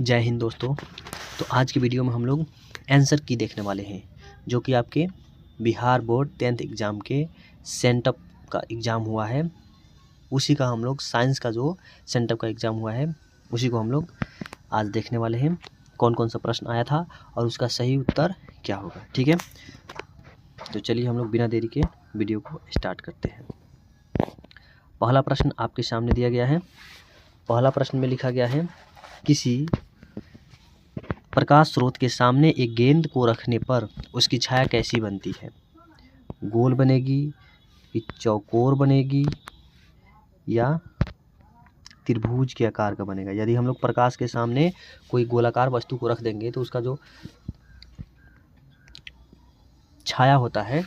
जय हिंद दोस्तों। तो आज की वीडियो में हम लोग आंसर की देखने वाले हैं, जो कि आपके बिहार बोर्ड 10th एग्ज़ाम के सेंटअप का एग्ज़ाम हुआ है। उसी का हम लोग साइंस का जो सेंटअप का एग्ज़ाम हुआ है उसी को हम लोग आज देखने वाले हैं। कौन कौन सा प्रश्न आया था और उसका सही उत्तर क्या होगा, ठीक है। तो चलिए हम लोग बिना देरी के वीडियो को स्टार्ट करते हैं। पहला प्रश्न आपके सामने दिया गया है। पहला प्रश्न में लिखा गया है, किसी प्रकाश स्रोत के सामने एक गेंद को रखने पर उसकी छाया कैसी बनती है? गोल बनेगी, चौकोर बनेगी या त्रिभुज के आकार का बनेगा। यदि हम लोग प्रकाश के सामने कोई गोलाकार वस्तु को रख देंगे तो उसका जो छाया होता है,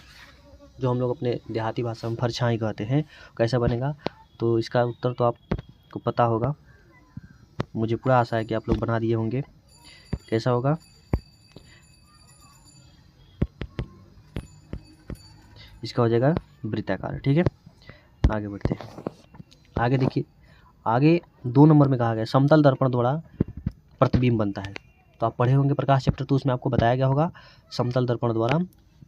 जो हम लोग अपने देहाती भाषा में परछाई कहते हैं, कैसा बनेगा? तो इसका उत्तर तो आपको पता होगा। मुझे पूरा आशा है कि आप लोग बना दिए होंगे। कैसा होगा? इसका हो जाएगा वृत्ताकार, ठीक है। आगे बढ़ते हैं। आगे देखिए, आगे 2 नंबर में कहा गया समतल दर्पण द्वारा प्रतिबिंब बनता है। तो आप पढ़े होंगे प्रकाश चैप्टर, तो उसमें आपको बताया गया होगा समतल दर्पण द्वारा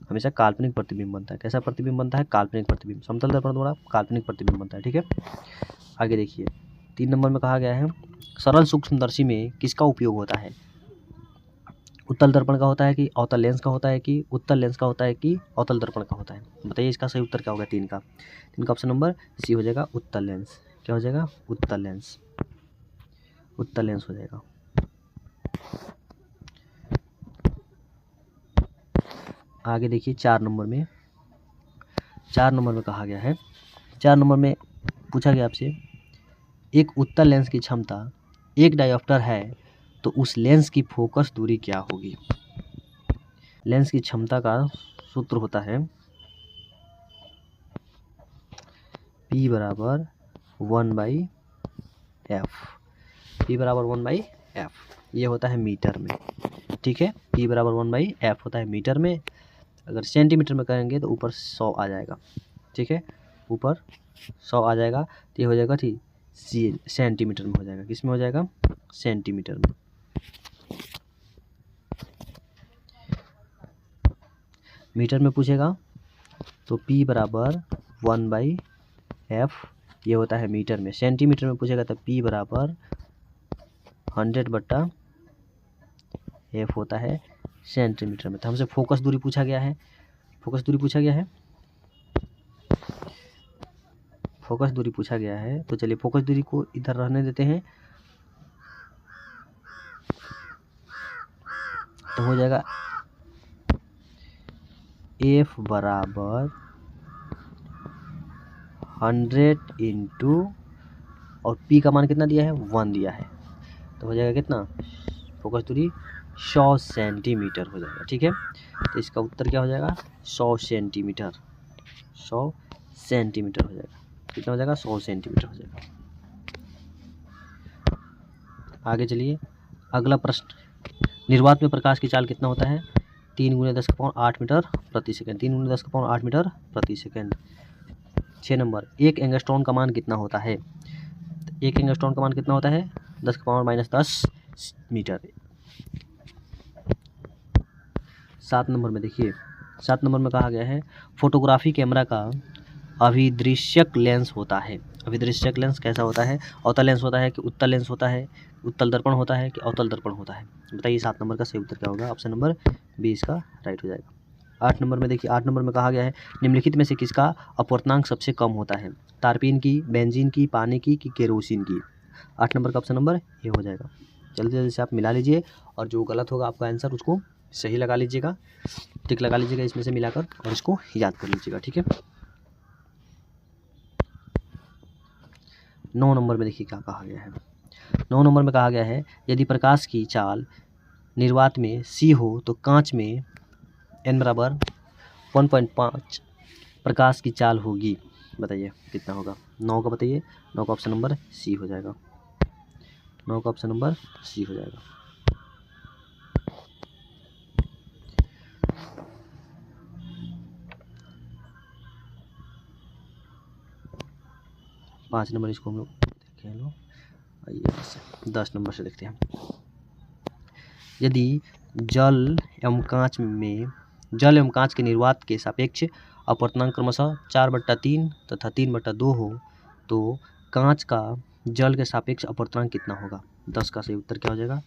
हमेशा काल्पनिक प्रतिबिंब बनता है। कैसा प्रतिबिंब बनता है? काल्पनिक प्रतिबिंब। समतल दर्पण द्वारा काल्पनिक प्रतिबिंब बनता है, ठीक है। आगे देखिए, 3 नंबर में कहा गया है सरल सूक्ष्मदर्शी में किसका उपयोग होता है? उत्तल दर्पण का होता है कि अवतल लेंस का होता है कि उत्तल लेंस का होता है कि अवतल दर्पण का होता है? बताइए इसका सही उत्तर क्या होगा? 3 का ऑप्शन नंबर सी हो जाएगा, उत्तल लेंस। क्या हो जाएगा? उत्तल लेंस। उत्तल लेंस हो जाएगा। आगे देखिए 4 नंबर में कहा गया है, 4 नंबर में पूछा गया आपसे, एक उत्तल लेंस की क्षमता 1 डायोप्टर है तो उस लेंस की फोकस दूरी क्या होगी? लेंस की क्षमता का सूत्र होता है P बराबर 1/f। P बराबर 1/f, ये होता है मीटर में, ठीक है। P बराबर 1/f होता है मीटर में। अगर सेंटीमीटर में करेंगे तो ऊपर 100 आ जाएगा, ठीक है। ऊपर 100 आ जाएगा तो ये हो जाएगा, ठीक, सेंटीमीटर में हो जाएगा। किस में हो जाएगा? सेंटीमीटर में। मीटर में पूछेगा तो P बराबर 1/f, ये होता है मीटर में। सेंटीमीटर में पूछेगा तो P बराबर 100/f होता है सेंटीमीटर में। तो हमसे फोकस दूरी पूछा गया है। फोकस दूरी पूछा गया है तो चलिए फोकस दूरी को इधर रहने देते हैं। तो हो जाएगा F बराबर 100 इंटू, और P का मान कितना दिया है? 1 दिया है। तो हो जाएगा कितना? फोकस दूरी 100 सेंटीमीटर हो जाएगा, ठीक है। तो इसका उत्तर क्या हो जाएगा? 100 सेंटीमीटर। 100 सेंटीमीटर हो जाएगा। कितना हो जाएगा? 100 सेंटीमीटर हो जाएगा। आगे चलिए, अगला प्रश्न, निर्वात में प्रकाश की चाल कितना होता है? 3 × 10⁸ मीटर प्रति सेकंड। 3 × 10⁸ मीटर प्रति सेकंड। 6 नंबर, एक एंगस्ट्रॉन का मान कितना होता है? एक एंगस्ट्रॉन का मान कितना होता है? 10⁻−10 मीटर। 7 नंबर में देखिए, 7 नंबर में कहा गया है फोटोग्राफी कैमरा का अभिदृश्यक लेंस होता है। अभिदृश्यक लेंस कैसा होता है? अवतल लेंस होता है कि उत्तल लेंस होता है? उत्तल दर्पण होता है कि अवतल दर्पण होता है? बताइए 7 नंबर का सही उत्तर क्या होगा? ऑप्शन नंबर बी इसका राइट हो जाएगा। 8 नंबर में देखिए, 8 नंबर में कहा गया है निम्नलिखित में से किसका अपवर्तनांक सबसे कम होता है? तारपीन की, बेंजीन की, पानी की कि केरोसिन की? 8 नंबर का ऑप्शन नंबर ये हो जाएगा। जल्दी जल्दी से आप मिला लीजिए और जो गलत होगा आपका आंसर उसको सही लगा लीजिएगा, टिक लगा लीजिएगा इसमें से मिलाकर, और इसको याद कर लीजिएगा, ठीक है। 9 नंबर में देखिए क्या कहा गया है। 9 नंबर में कहा गया है यदि प्रकाश की चाल निर्वात में c हो तो कांच में n बराबर 1.5 प्रकाश की चाल होगी। बताइए कितना होगा? 9 का बताइए। 9 का ऑप्शन नंबर सी हो जाएगा। 9 का ऑप्शन नंबर सी हो जाएगा। 5 नंबर इसको हम लोग देखें लो। आइए 10 नंबर से देखते हैं। यदि जल एवं कांच के निर्वात के सापेक्ष अपवर्तनांक क्रमशः 4/3 तथा 3/2 हो तो कांच का जल के सापेक्ष अपवर्तनांक कितना होगा। 10 का सही उत्तर क्या हो जाएगा,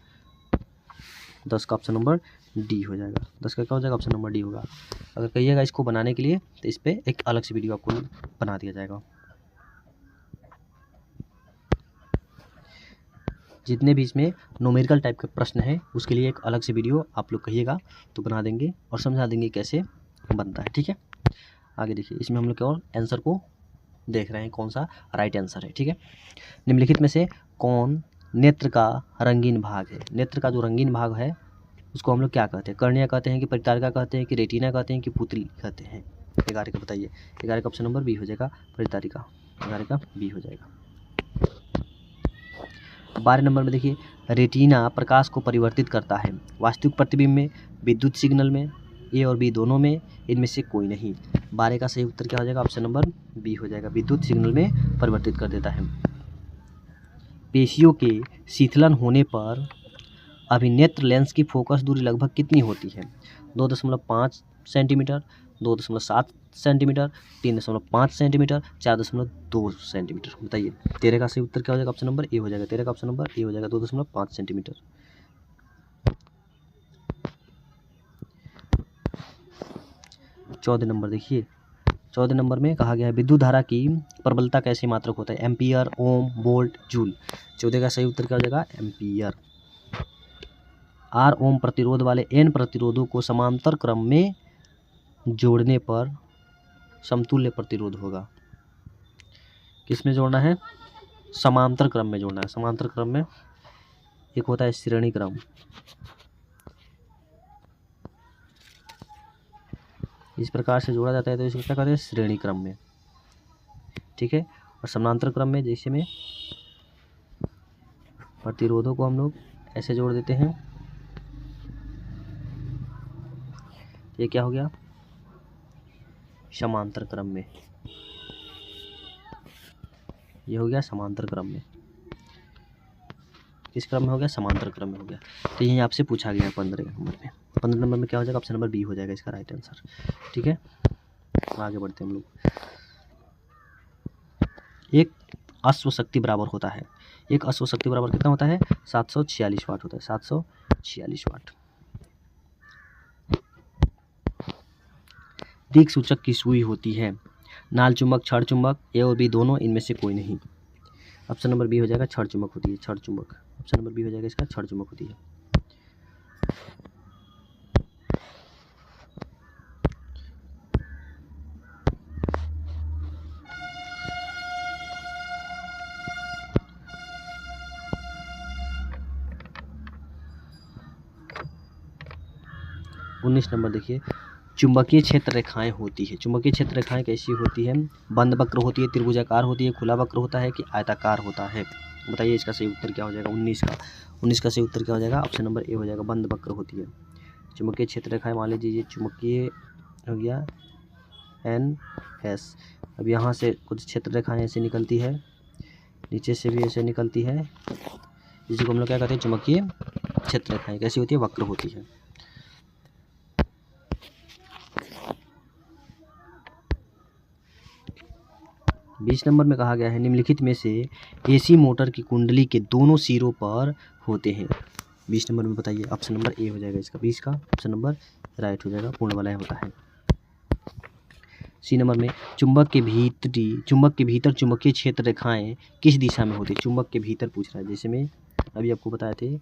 10 का ऑप्शन नंबर डी हो जाएगा। 10 का क्या हो जाएगा, ऑप्शन नंबर डी होगा। अगर कहिएगा इसको बनाने के लिए तो इस पर एक अलग से वीडियो आपको बना दिया जाएगा। जितने भी इसमें न्यूमेरिकल टाइप के प्रश्न हैं उसके लिए एक अलग से वीडियो आप लोग कहिएगा तो बना देंगे और समझा देंगे कैसे बनता है। ठीक है, आगे देखिए, इसमें हम लोग केवल आंसर को देख रहे हैं कौन सा राइट आंसर है। ठीक है, निम्नलिखित में से कौन नेत्र का रंगीन भाग है। नेत्र का जो रंगीन भाग है उसको हम लोग क्या कहते हैं, कर्निया कहते हैं कि परितारिका कहते हैं कि रेटिना कहते हैं कि पुतली कहते हैं। 11 का बताइए, 11 का ऑप्शन नंबर बी हो जाएगा, परितारिका। 11 का बी हो जाएगा। 12 नंबर में देखिए, रेटिना प्रकाश को परिवर्तित करता है वास्तविक प्रतिबिंब में, विद्युत सिग्नल में, ए और बी दोनों में, इनमें से कोई नहीं। 12 का सही उत्तर क्या हो जाएगा, ऑप्शन नंबर बी हो जाएगा, विद्युत सिग्नल में परिवर्तित कर देता है। पेशियों के शीतलन होने पर अभिनेत्र लेंस की फोकस दूरी लगभग कितनी होती है। 2.5 सेंटीमीटर, 2.7 सेंटीमीटर, 3.5 सेंटीमीटर, 4.2 सेंटीमीटर। बताइए 13 का सही उत्तर क्या हो जाएगा, ऑप्शन नंबर ए हो जाएगा। 13 का ऑप्शन नंबर ए हो जाएगा, 2.5 सेंटीमीटर। 14 नंबर देखिए, 14 नंबर में कहा गया है विद्युत धारा की प्रबलता कैसे मात्रक होता है, एम्पियर, ओम, वोल्ट, जूल। 14 का सही उत्तर क्या हो जाएगा, एम्पियर। आर ओम प्रतिरोध वाले एन प्रतिरोधों को समांतर क्रम में जोड़ने पर समतुल्य प्रतिरोध होगा। किसमें जोड़ना है, समांतर क्रम में जोड़ना है। समांतर क्रम में एक होता है श्रेणी क्रम, इस प्रकार से जोड़ा जाता है तो इसको क्या कहते हैं, श्रेणी क्रम में। ठीक है, और समांतर क्रम में जैसे में प्रतिरोधों को हम लोग ऐसे जोड़ देते हैं, ये क्या हो गया, समांतर क्रम में। ये हो गया समांतर क्रम में। किस क्रम में हो गया, समांतर क्रम में हो गया। तो यही आपसे पूछा गया 15 नंबर में। 15 नंबर में क्या हो जाएगा, ऑप्शन नंबर बी हो जाएगा इसका राइट आंसर। ठीक है, आगे बढ़ते हैं हम लोग। एक अश्व शक्ति बराबर होता है, एक अश्व शक्ति बराबर कितना होता है, 746 वाट होता है, 746 वाट। दिक् सूचक की सुई होती है, नाल चुंबक, छड़ चुंबक, ए और बी दोनों, इनमें से कोई नहीं। ऑप्शन नंबर बी हो जाएगा, छड़ चुंबक होती है, छड़ चुंबक। ऑप्शन नंबर बी हो जाएगा इसका, छड़ चुंबक होती है। उन्नीस नंबर देखिए, चुंबकीय क्षेत्र रेखाएं होती है। चुंबकीय क्षेत्र रेखाएं कैसी होती है, बंद वक्र होती है, त्रिभुजाकार होती है, खुला वक्र होता है कि आयताकार होता है। बताइए इसका सही उत्तर क्या हो जाएगा, 19 का। 19 का सही उत्तर क्या हो जाएगा, ऑप्शन नंबर ए हो जाएगा, बंद वक्र होती है। चुंबकीय क्षेत्र रेखाएं, मान लीजिए ये चुंबकीय हो गया NS। अब यहाँ से कुछ क्षेत्र रेखाएं ऐसे निकलती है, नीचे से भी ऐसे निकलती है, इसी को हम लोग क्या कहते हैं, चुंबकीय क्षेत्र रेखाएं। कैसी होती है, वक्र होती है। बीस नंबर में कहा गया है निम्नलिखित में से AC मोटर की कुंडली के दोनों सिरों पर होते हैं। 20 नंबर में बताइए, ऑप्शन नंबर ए हो जाएगा इसका, 20 का ऑप्शन नंबर राइट हो जाएगा, पूर्ण वलय होता है। सी नंबर में चुंबक के भीतर चुंबकीय क्षेत्र रेखाएं किस दिशा में होती है। चुंबक के भीतर पूछ रहा है, जैसे में अभी आपको बताए थे,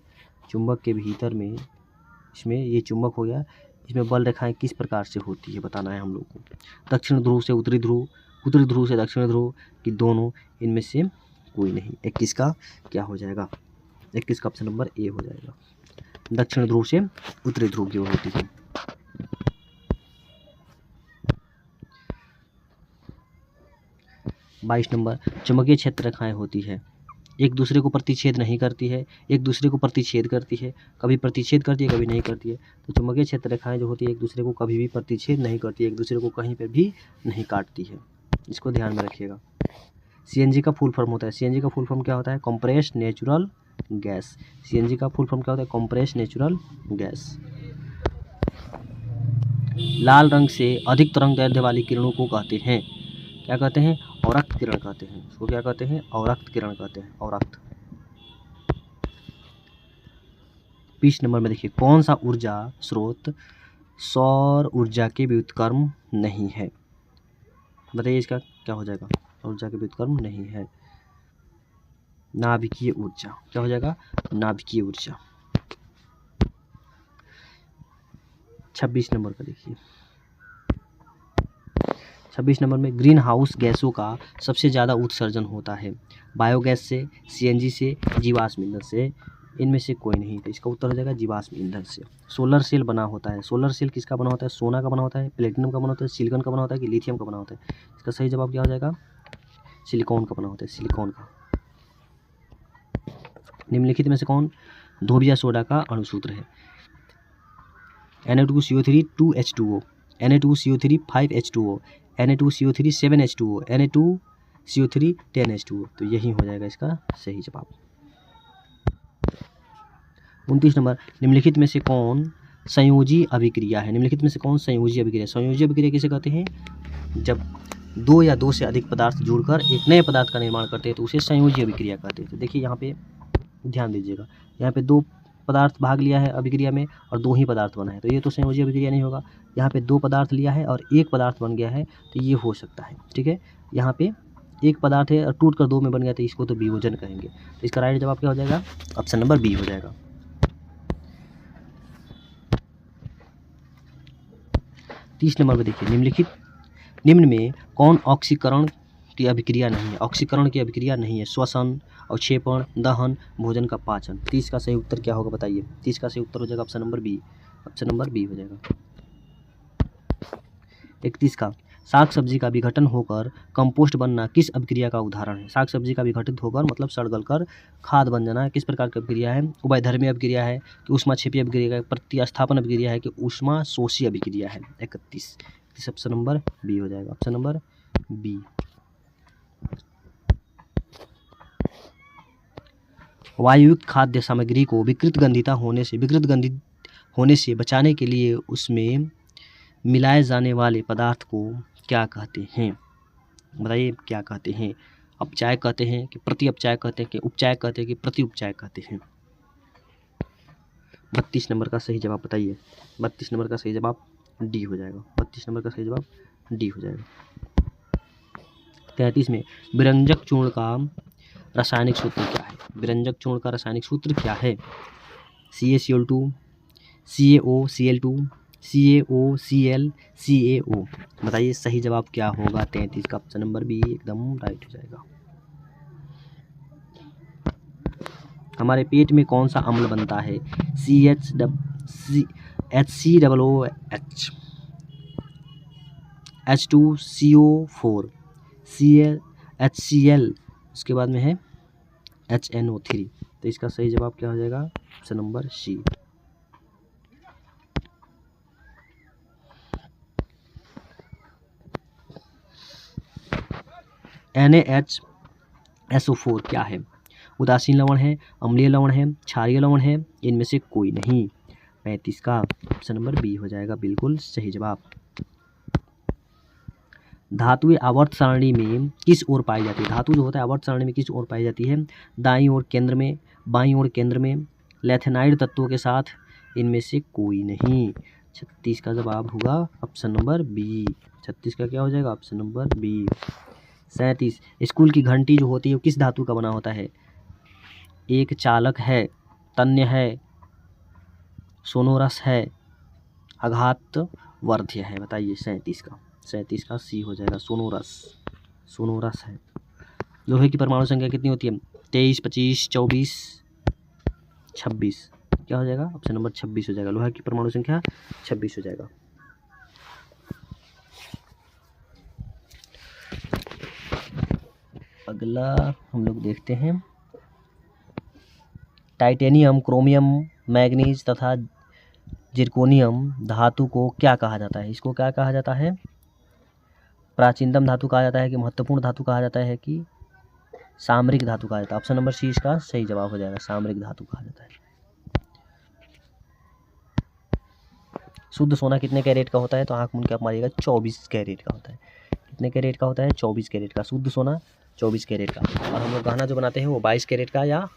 चुंबक के भीतर में इसमें ये चुंबक हो गया, इसमें बल रेखाएं किस प्रकार से होती है बताना है हम लोग को। दक्षिण ध्रुव से उत्तरी ध्रुव, उत्तरी ध्रुव से दक्षिण ध्रुव की दोनों, इनमें से कोई नहीं। 21 का क्या हो जाएगा, 21 का ऑप्शन नंबर ए हो जाएगा, दक्षिण ध्रुव से उत्तरी ध्रुव की ओर होती है। 22 नंबर, चुंबकीय क्षेत्र रेखाएं होती है, एक दूसरे को प्रतिच्छेद नहीं करती है, एक दूसरे को प्रतिच्छेद करती है, कभी प्रतिच्छेद करती है कभी नहीं करती है। तो चुंबकीय क्षेत्र रेखाएं जो होती है एक दूसरे को कभी भी प्रतिच्छेद नहीं करती है, एक दूसरे को कहीं पर भी नहीं काटती है, इसको ध्यान में रखिएगा। CNG का फुल फॉर्म होता है, CNG का फुल फॉर्म क्या होता है, कंप्रेस्ड नेचुरल गैस। सीएनजी का फुल फॉर्म क्या होता है? Compressed natural gas. लाल रंग से अधिक तरंगदैर्ध्य वाली किरणों को कहते हैं, क्या कहते हैं? औरक्त किरण कहते हैं। उसको क्या कहते हैं? औरक्त किरण कहते हैं, औरक्त। 20 नंबर में देखिए, कौन सा ऊर्जा स्रोत सौर ऊर्जा के व्युत्क्रम नहीं है? बताइए इसका क्या हो जाएगा? ऊर्जा के व्युत्क्रम नहीं है। नाभिकीय ऊर्जा। क्या हो जाएगा? नाभिकीय ऊर्जा। 26 नंबर का देखिए, 26 नंबर में ग्रीन हाउस गैसों का सबसे ज़्यादा उत्सर्जन होता है बायोगैस से, सीएनजी से, जीवाश्म ईंधन से, इनमें से कोई नहीं। तो इसका उत्तर हो जाएगा जीवाश्म ईंधन से। सोलर सेल बना होता है, सोलर सेल किसका बना होता है? सोना का बना होता है, प्लेटिनम का बना होता है, सिलिकॉन का बना होता है कि लिथियम का बना होता है? इसका सही जवाब क्या हो जाएगा? सिलिकॉन का बना होता है, सिलिकॉन का। निम्नलिखित में से कौन धोबिया सोडा का अणुसूत्र है? Na2CO3 2H2O, Na2CO3 5H2O, Na2CO3 7H2O, Na2CO3 10H2O। तो यही हो जाएगा इसका सही जवाब। 29 नंबर, निम्नलिखित में से कौन संयोजी अभिक्रिया है? निम्नलिखित में से कौन संयोजी अभिक्रिया? संयोजी अभिक्रिया किसे कहते हैं? जब दो या दो से अधिक पदार्थ जुड़कर एक नए पदार्थ का निर्माण करते हैं तो उसे संयोजी अभिक्रिया कहते हैं। तो देखिए यहाँ पे ध्यान दीजिएगा, यहाँ पे दो पदार्थ भाग लिया है अभिक्रिया में और दो ही पदार्थ बना है, तो ये तो संयोजी अभिक्रिया नहीं होगा। यहाँ पे दो पदार्थ लिया है और एक पदार्थ बन गया है, तो ये हो सकता है। ठीक है, यहाँ पे एक पदार्थ है और टूट कर दो में बन गया, तो इसको तो विभोजन कहेंगे। तो इसका राइट जवाब क्या हो जाएगा? ऑप्शन नंबर बी हो जाएगा। 30 नंबर में देखिए, निम्न में कौन ऑक्सीकरण की अभिक्रिया नहीं है? ऑक्सीकरण की अभिक्रिया नहीं है। श्वसन, अवक्षेपण, दहन, भोजन का पाचन। 30 का सही उत्तर क्या होगा बताइए? 30 का सही उत्तर हो जाएगा option number B. Option number B हो जाएगा। 31 का, साग सब्जी का विघटन होकर कंपोस्ट बनना किस अभिक्रिया का उदाहरण है? साग सब्जी का विघटित होकर मतलब सड़गल कर खाद बन जाना किस प्रकार की अभिक्रिया है? उभयधर्मी अभिक्रिया है कि ऊष्माक्षेपी अभिक्रिया है, प्रतिस्थापन अभिक्रिया है कि ऊष्मा शोषी अभिक्रिया है? 31 ऑप्शन नंबर बी हो जाएगा। Option number B. वायुयुक्त खाद्य सामग्री को विकृत गंधित होने से बचाने के लिए उसमें मिलाए जाने वाले पदार्थ को क्या कहते हैं? बताइए क्या कहते हैं? अपचायक कहते हैं कि प्रति अपचायक कहते हैं कि उपचायक कहते हैं कि प्रति उपचायक कहते हैं? 32 नंबर का सही जवाब बताइए। 32 नंबर का सही जवाब डी हो जाएगा। 32 नंबर का सही जवाब डी हो जाएगा। 33 में विरंजक चूर्ण का रासायनिक सूत्र क्या है? विरंजक चूर्ण का रासायनिक सूत्र क्या है? CaCl2, CaOCl2, CaOCl, CaO। बताइए सही जवाब क्या होगा? 33 का ऑप्शन नंबर बी एकदम राइट हो जाएगा। हमारे पेट में कौन सा अम्ल बनता है? HCOOH, H2CO4, HCl, उसके बाद में है HNO3। तो इसका सही जवाब क्या हो जाएगा? Option number C. NaHSO4 क्या है? उदासीन लवण है, अम्लीय लवण है, क्षारीय लवण है, इनमें से कोई नहीं। 35 का ऑप्शन नंबर बी हो जाएगा बिल्कुल सही जवाब। धातुएं आवर्त सारणी में किस ओर पाई जाती है? धातु जो होता है आवर्त सारणी में किस ओर पाई जाती है? दाईं ओर, केंद्र में, बाईं ओर, केंद्र में, लैथेनाइड तत्वों के साथ, इनमें से कोई नहीं। 36 का जवाब होगा ऑप्शन नंबर बी। 36 का क्या हो जाएगा? Option number B. 37, स्कूल की घंटी जो होती है वो किस धातु का बना होता है? एक चालक है, तन्य है, सोनोरस है, आघात वर्ध्य है? बताइए 37 का सी हो जाएगा। सोनोरस है। लोहे की परमाणु संख्या कितनी होती है? 23, 25, 24, 26। क्या हो जाएगा? ऑप्शन नंबर 26 हो जाएगा। लोहे की परमाणु संख्या 26 हो जाएगा। अगला हम लोग देखते हैं, टाइटेनियम, क्रोमियम, मैग्नीज तथा जिरकोनियम धातु को क्या कहा जाता है? इसको क्या कहा जाता है? प्राचीनतम धातु कहा जाता है कि महत्वपूर्ण धातु कहा जाता है कि सामरिक धातु कहा जाता है। ऑप्शन नंबर सी इसका सही जवाब हो जाएगा, सामरिक धातु कहा जाता है। शुद्ध सोना कितने कैरेट का होता है? तो आंख मूंद के आप मारिएगा, 24 कैरेट का होता है। कितने कैरेट का होता है? 24 कैरेट का। शुद्ध सोना 24 कैरेट का। और हम लोग गहना जो बनाते हैं वो 22 कैरेट का या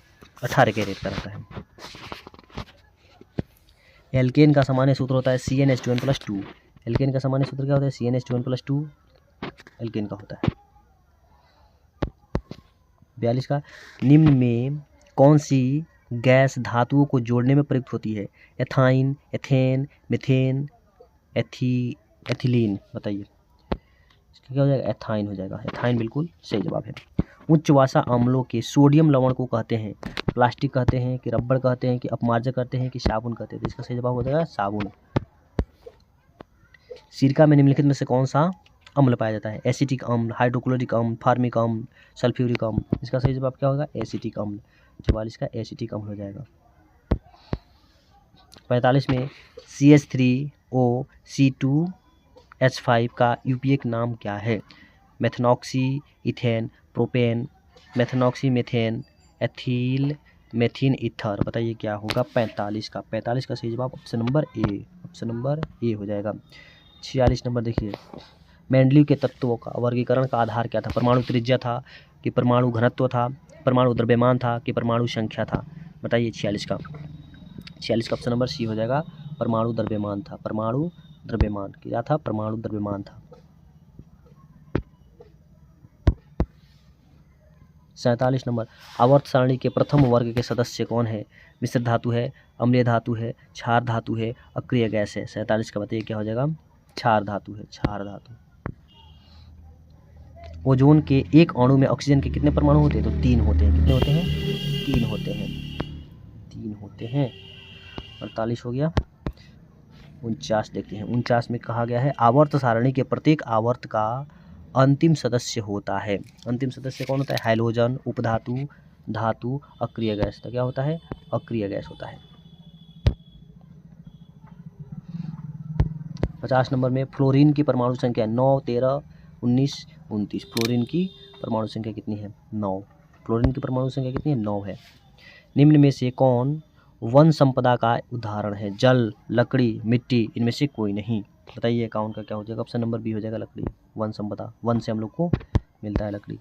18 कैरेट का रहता है। एल्केन का सामान्य सूत्र होता है CnH2n+2। एल्केन का सामान्य सूत्र क्या होता है? CnH2n+2 एल्केन का होता है। 42 का, निम्न में कौन सी गैस धातुओं को जोड़ने में प्रयुक्त होती है? Ethyne, ethane, methane, ethylene. बताइए इसका क्या हो जाएगा? एथाइन हो जाएगा। एथाइन बिल्कुल सही जवाब है। उच्च वासा अम्लों के सोडियम लवण को कहते हैं? प्लास्टिक कहते हैं कि रबड़ कहते हैं कि अपमार्जक कहते हैं कि साबुन कहते हैं? तो इसका सही जवाब हो जाएगा साबुन। सिरका में निम्नलिखित में से कौन सा अम्ल पाया जाता है? एसिटिक अम्ल, हाइड्रोक्लोरिक अम्ल, फार्मिक अम्ल, सल्फ्यूरिक अम्ल। इसका सही जवाब क्या होगा? एसिटिक अम्ल। 44 का एसिटिक अम्ल हो जाएगा। 45 में CH3O C2H5 का उपयुक्त नाम क्या है? Methoxy, ethane, propane, methoxy methane, ethyl methyl ether. बताइए क्या होगा? 45 का। 45 का सही जवाब option number A. Option number A हो जाएगा। 46 नंबर देखिए, मेंडलीव के तत्वों का वर्गीकरण का आधार क्या था? परमाणु त्रिज्या था कि परमाणु घनत्व था, परमाणु द्रव्यमान था कि परमाणु संख्या था? बताइए 46 का। 46 का ऑप्शन नंबर सी हो जाएगा, परमाणु द्रव्यमान था। परमाणु द्रव्यमान क्या था? परमाणु द्रव्यमान था। 47 नंबर, आवर्त सारणी के प्रथम वर्ग के सदस्य कौन है? मिश्र धातु है, अम्लीय धातु है, क्षार धातु है, अक्रिय गैस है? 47 का बताइए क्या हो जाएगा? क्षार धातु है, क्षार धातु। ओजोन के एक अणु में ऑक्सीजन के कितने परमाणु होते हैं? तो 3 होते हैं। कितने होते हैं? 3 होते हैं। 3 होते हैं। 48 हो गया। 49 देखते हैं। 49 में कहा गया है, आवर्त सारणी के प्रत्येक आवर्त का अंतिम सदस्य होता है। अंतिम सदस्य कौन होता है? हाइड्रोजन, उपधातु, धातु, अक्रिय गैस। तो क्या होता है? अक्रिय गैस होता है। 50 नंबर में फ्लोरीन की परमाणु संख्या 9, 13, 19, 29। फ्लोरीन की परमाणु संख्या कितनी है? 9। फ्लोरीन की परमाणु संख्या कितनी है? 9 है। निम्न में से कौन वन संपदा का उदाहरण है? जल, लकड़ी, मिट्टी, इनमें से कोई नहीं। बताइए कौन का क्या हो जाएगा? ऑप्शन नंबर बी हो जाएगा, लकड़ी। वन संपदा, वन से हम लोग को मिलता है लकड़ी।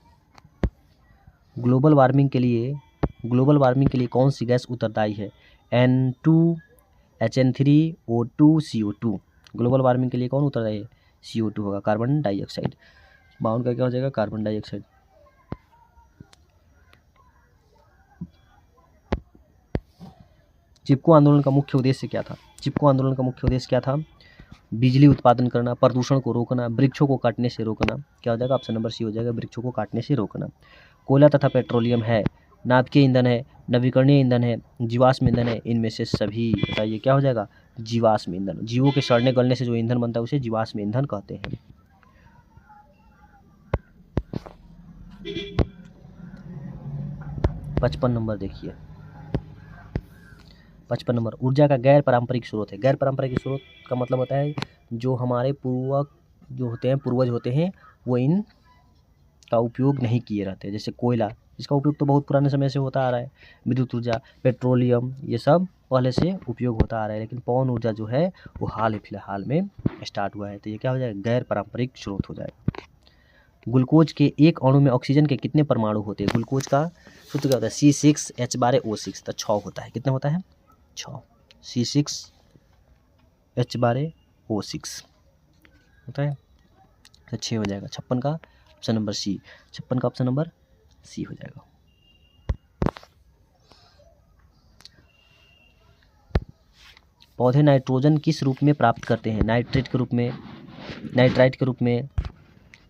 ग्लोबल वार्मिंग के लिए कौन सी गैस उत्तरदायी है? N2, HN3, O2, CO2। Global warming के लिए कौन उत्तरदायी है? CO2 होगा, कार्बन डाइऑक्साइड। 52 का क्या हो जाएगा? Carbon dioxide. चिपको आंदोलन का मुख्य उद्देश्य क्या था? चिपको आंदोलन का मुख्य उद्देश्य क्या था? बिजली उत्पादन करना, प्रदूषण को रोकना, वृक्षों को काटने से रोकना। क्या हो जाएगा? ऑप्शन नंबर सी हो जाएगा, वृक्षों को काटने से रोकना। कोयला तथा पेट्रोलियम है, नाभिकीय ईंधन है, नवीकरणीय ईंधन है, जीवाश्म ईंधन है, इनमें से सभी। बताइए क्या हो जाएगा? जीवाश्म ईंधन। जीवों के सड़ने गलने से जो ईंधन बनता है उसे जीवाश्म ईंधन कहते हैं। 55 नंबर देखिए, 55 नंबर, ऊर्जा का गैर पारंपरिक स्रोत है। गैर पारंपरिक स्रोत का मतलब होता है जो हमारे पूर्वज होते हैं वो इन का उपयोग नहीं किए रहते। जैसे कोयला, इसका उपयोग तो बहुत पुराने समय से होता आ रहा है। विद्युत ऊर्जा, पेट्रोलियम, ये सब पहले से उपयोग होता आ रहा है, लेकिन पवन ऊर्जा जो है वो हाल फिलहाल में स्टार्ट हुआ है। तो ये क्या हो जाएगा? गैर पारंपरिक स्रोत हो जाएगा। ग्लूकोज के एक अणु में ऑक्सीजन के कितने परमाणु होते हैं? ग्लूकोज का सूत्र क्या होता है? C6H12O6। तो 6 होता है। कितना होता है? 6। C6H12O6 होता है, तो 6 हो जाएगा। 56 का ऑप्शन नंबर सी। 56 का ऑप्शन नंबर सी हो जाएगा। पौधे नाइट्रोजन किस रूप में प्राप्त करते हैं? नाइट्रेट के रूप में, नाइट्राइट के रूप में,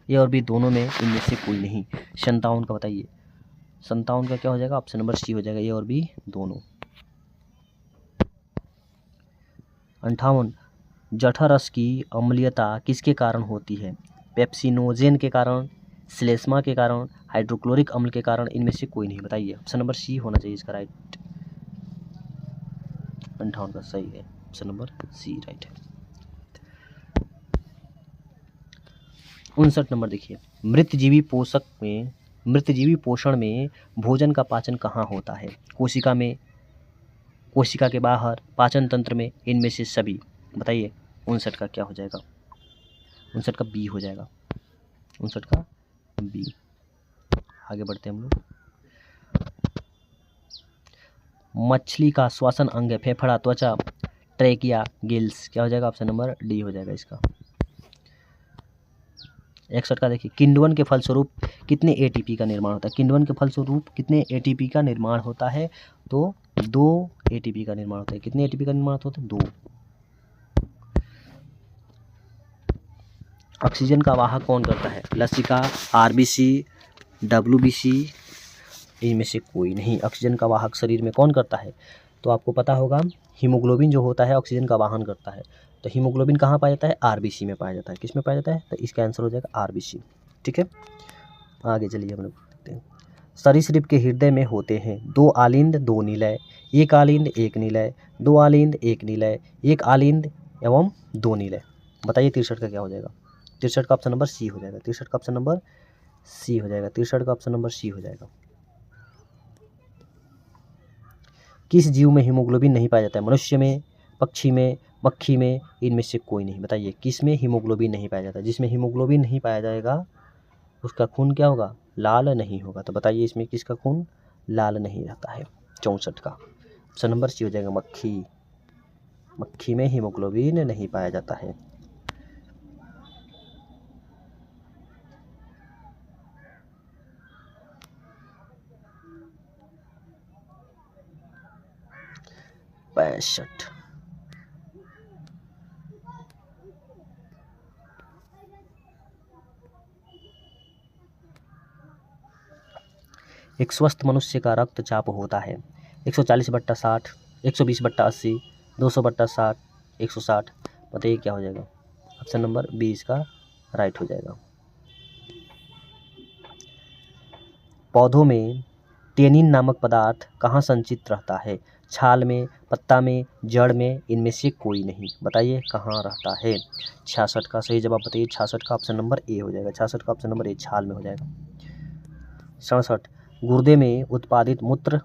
ए और बी दोनों में, इनमें से कोई नहीं। 57 का बताइए। 57 का क्या हो जाएगा? ऑप्शन नंबर सी हो जाएगा, ए और बी दोनों। 58, जठरस की अम्लीयता किसके कारण होती है? पेप्सिनोजेन के कारण, श्लेष्मा के कारण, हाइड्रोक्लोरिक अम्ल के कारण, इनमें से कोई नहीं। बताइए। ऑप्शन नंबर सी होना चाहिए इसका राइट। 58 का सही है, ऑप्शन नंबर सी राइट है। 59 नंबर देखिए, मृतजीवी पोषक में मृतजीवी पोषण में भोजन का पाचन कहाँ होता है? कोशिका में, कोशिका के बाहर, पाचन तंत्र में, इनमें से सभी। बताइए 59 का क्या हो जाएगा? 59 का बी हो जाएगा। 59 का बी। आगे बढ़ते हैं हम लोग। मछली का श्वसन अंग है फेफड़ा, त्वचा, ट्रेकिया, गिल्स। क्या हो जाएगा? ऑप्शन नंबर डी हो जाएगा इसका। 61 का देखिए, किण्वन के फलस्वरूप कितने एटीपी का निर्माण होता है? किण्वन के फलस्वरूप कितने एटीपी का निर्माण होता है? तो 2 एटीपी का निर्माण होता है। कितने एटीपी का निर्माण होता है? 2। ऑक्सीजन का वाहक कौन करता है? लसिका, आरबीसी, डब्ल्यूबीसी, इनमें से कोई नहीं। ऑक्सीजन का वाहक शरीर में कौन करता है? तो आपको पता होगा हीमोग्लोबिन जो होता है ऑक्सीजन का वाहन करता है। तो हीमोग्लोबिन कहाँ पाया जाता है? आरबीसी में पाया जाता है। किस में पाया जाता है? तो इसका आंसर हो जाएगा आरबीसी। ठीक है, आगे चलिए हम लोग देखते हैं। सरीसृप के हृदय में होते हैं 2 आलिंद 2 निलय, 1 आलिंद 1 निलय, 2 आलिंद 1 निलय, 1 आलिंद एवं 2 निलय। बताइए 63 का क्या हो जाएगा? 63 का ऑप्शन नंबर सी हो जाएगा। 63 का ऑप्शन नंबर सी हो जाएगा। 63 का ऑप्शन नंबर सी हो जाएगा। किस जीव में हीमोग्लोबिन नहीं पाया जाता है? मनुष्य में, पक्षी में, मक्खी में, इनमें से कोई नहीं। बताइए किस में हीमोग्लोबिन नहीं पाया जाता? जिसमें हीमोग्लोबिन नहीं पाया जाएगा उसका खून क्या होगा? लाल नहीं होगा। तो बताइए इसमें किसका खून लाल नहीं रहता है? 64 का ऑप्शन नंबर सी हो जाएगा मक्खी। मक्खी में हीमोग्लोबिन नहीं पाया जाता है। पैंसठ। एक स्वस्थ मनुष्य का रक्तचाप होता है 140/60, 120/80, 200/60, 160। बताइए क्या हो जाएगा? ऑप्शन नंबर बी इसका राइट हो जाएगा। पौधों में टेनिन नामक पदार्थ कहाँ संचित रहता है? छाल में, पत्ता में, जड़ में, इनमें से कोई नहीं। बताइए कहाँ रहता है? 66 का सही जवाब बताइए। 66 का ऑप्शन नंबर ए हो जाएगा। 66 का ऑप्शन नंबर ए छाल में हो जाएगा। 67 गुर्दे में उत्पादित मूत्र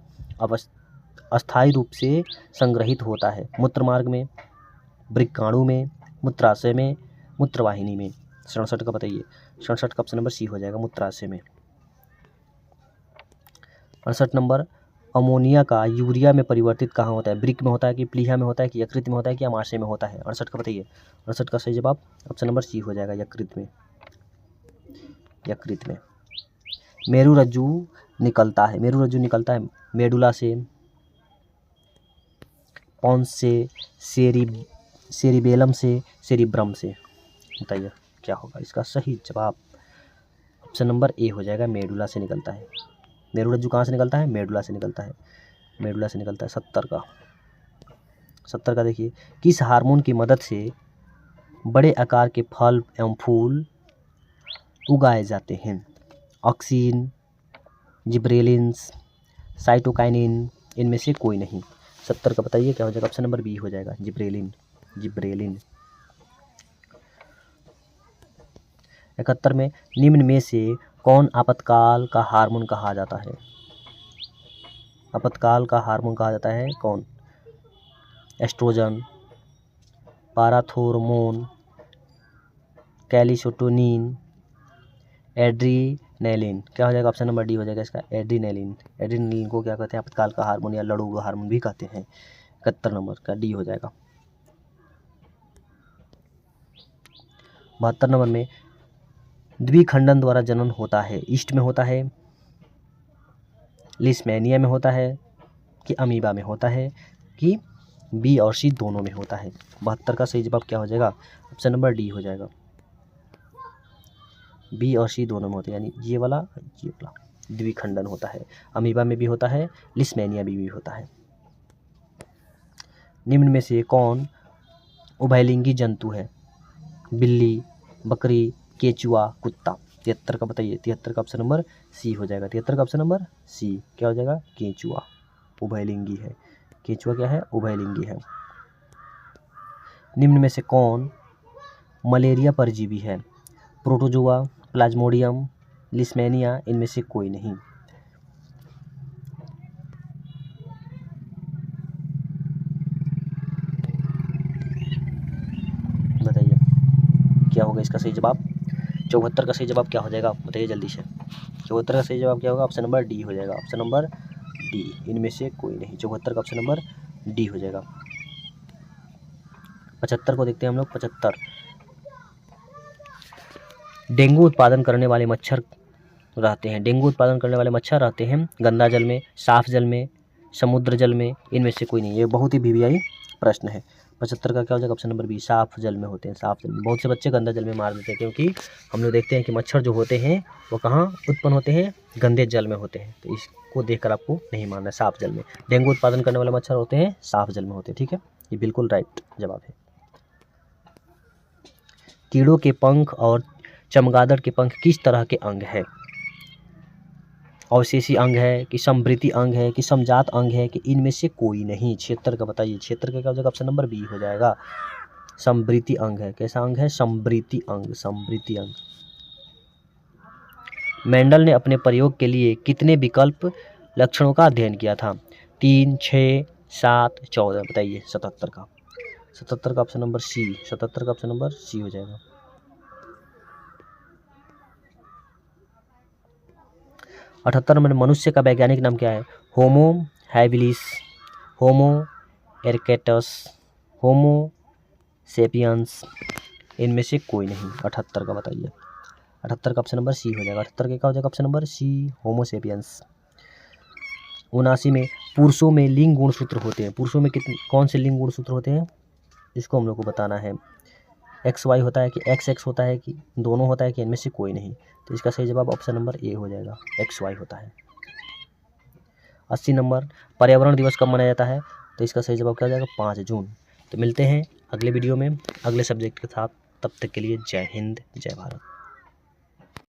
अस्थायी रूप से संग्रहित होता है। मूत्र मार्ग में, वृक्काणु में, मूत्राशय में, मूत्रवाहिनी में। 67 का बताइए। 67 का ऑप्शन नंबर सी हो जाएगा मूत्राशय में। 68 नंबर अमोनिया का यूरिया में परिवर्तित कहाँ होता है? ब्रिक में होता है कि प्लीहा में होता है कि यकृत में होता है कि आमाशय में होता है? 68 का बताइए। 68 का सही जवाब ऑप्शन नंबर सी हो जाएगा यकृत में। यकृत में मेरुरज्जु निकलता है। मेरुरज्जु निकलता है मेडुला से, पॉन्स से, सेरिबेलम से, सेरिब्रम से। बताइए क्या होगा इसका सही जवाब? ऑप्शन नंबर ए हो जाएगा मेडुला से निकलता है। मेरुरज्जु कहाँ से निकलता है? मेडुला से निकलता है। मेडुला से निकलता है। 70 का देखिए, किस हार्मोन की मदद से बड़े आकार के फल एवं फूल उगाए जाते हैं? ऑक्सीन, जिब्रेलिन्स, साइटोकाइनिन, इनमें से कोई नहीं। 70 का बताइए क्या हो जाएगा? ऑप्शन नंबर बी हो जाएगा जिब्रेलिन। जिब्रेलिन। 71 में निम्न में से कौन आपातकाल का हार्मोन कहा जाता है? आपातकाल का हार्मोन कहा जाता है कौन? एस्ट्रोजन, पाराथोर्मोन, कैल्शिटोनिन, एड्रीनैलिन। क्या हो जाएगा? ऑप्शन नंबर डी हो जाएगा इसका एड्रीनैलिन। एड्रीनैलिन को क्या कहते हैं? आपातकाल का हार्मोन या लड़ू हार्मोन भी कहते हैं। 71 नंबर का डी हो जाएगा। 72 नंबर में द्विखंडन द्वारा जनन होता है। ईस्ट में होता है, लिस्मेनिया में होता है कि अमीबा में होता है कि बी और सी दोनों में होता है? 72 का सही जवाब क्या हो जाएगा? ऑप्शन नंबर डी हो जाएगा। बी और सी दोनों में होते हैं, यानी ये वाला द्विखंडन होता है। अमीबा में भी होता है, लिस्मेनिया में भी होता है। निम्न में से कौन उभयलिंगी जंतु है? बिल्ली, बकरी, केचुआ, कुत्ता। 73 का बताइए। 73 का ऑप्शन नंबर सी हो जाएगा। 73 का ऑप्शन नंबर सी क्या हो जाएगा? केचुआ उभयलिंगी है। केचुआ क्या है? उभयलिंगी है। निम्न में से कौन मलेरिया परजीवी है? प्रोटोजोआ, प्लाज्मोडियम, लिस्मेनिया, इनमें से कोई नहीं। बताइए क्या होगा इसका सही जवाब? 74 का सही जवाब क्या हो जाएगा? बताइए जल्दी से। 74 का सही जवाब क्या होगा? ऑप्शन नंबर डी हो जाएगा। ऑप्शन नंबर डी, इनमें से कोई नहीं। 74 का ऑप्शन नंबर डी हो जाएगा। 75 को देखते हैं हम लोग। 75, डेंगू उत्पादन करने वाले मच्छर रहते हैं। डेंगू उत्पादन करने वाले मच्छर रहते हैं गंदा जल में, साफ जल में, समुद्र जल में, इनमें से कोई नहीं। ये बहुत ही वीवीआई प्रश्न है। 75 का क्या हो जाएगा? ऑप्शन नंबर बी, साफ जल में होते हैं। साफ जल में बहुत से बच्चे गंदा जल में मार देते हैं, क्योंकि हम लोग देखते हैं कि मच्छर जो होते हैं वो कहाँ उत्पन्न होते हैं? गंदे जल में होते हैं। तो इसको देखकर आपको नहीं मानना है, साफ जल में। डेंगू उत्पादन करने वाले मच्छर होते हैं साफ जल में होते हैं। ठीक है, ये बिल्कुल राइट जवाब है। कीड़ों के पंख और चमगादड़ के पंख किस तरह के अंग है? अवशेषी अंग है कि समवृत्ति अंग है कि समजात अंग है कि इनमें से कोई नहीं? 76 का बताइए। 76 का क्या हो जाएगा? ऑप्शन नंबर बी हो जाएगा, समवृत्ति अंग है। कैसा अंग है? समवृत्ति अंग, समवृत्ति अंग। मेंडल ने अपने प्रयोग के लिए कितने विकल्प लक्षणों का अध्ययन किया था? 3, 6, 7, 14। बताइए 77 का। 77 का ऑप्शन नंबर सी, 77 का ऑप्शन नंबर सी हो जाएगा। 78 नंबर, मनुष्य का वैज्ञानिक नाम क्या है? होमो हैबिलिस, होमो एरिक्टस, होमो सेपियंस, इनमें से कोई नहीं। 78 का बताइए। 78 का ऑप्शन नंबर सी हो जाएगा। 78 का क्या हो जाएगा? ऑप्शन नंबर सी, होमो सेपियंस। 79 में, पुरुषों में लिंग गुणसूत्र होते हैं। पुरुषों में कौन से लिंग गुणसूत्र होते हैं? इसको हम लोग को बताना है। XY होता है कि XX होता है कि दोनों होता है कि इनमें से कोई नहीं? तो इसका सही जवाब ऑप्शन नंबर ए हो जाएगा, XY होता है। 80 नंबर, पर्यावरण दिवस कब मनाया जाता है? तो इसका सही जवाब क्या हो जाएगा? 5 जून। तो मिलते हैं अगले वीडियो में अगले सब्जेक्ट के साथ। तब तक के लिए जय हिंद, जय भारत।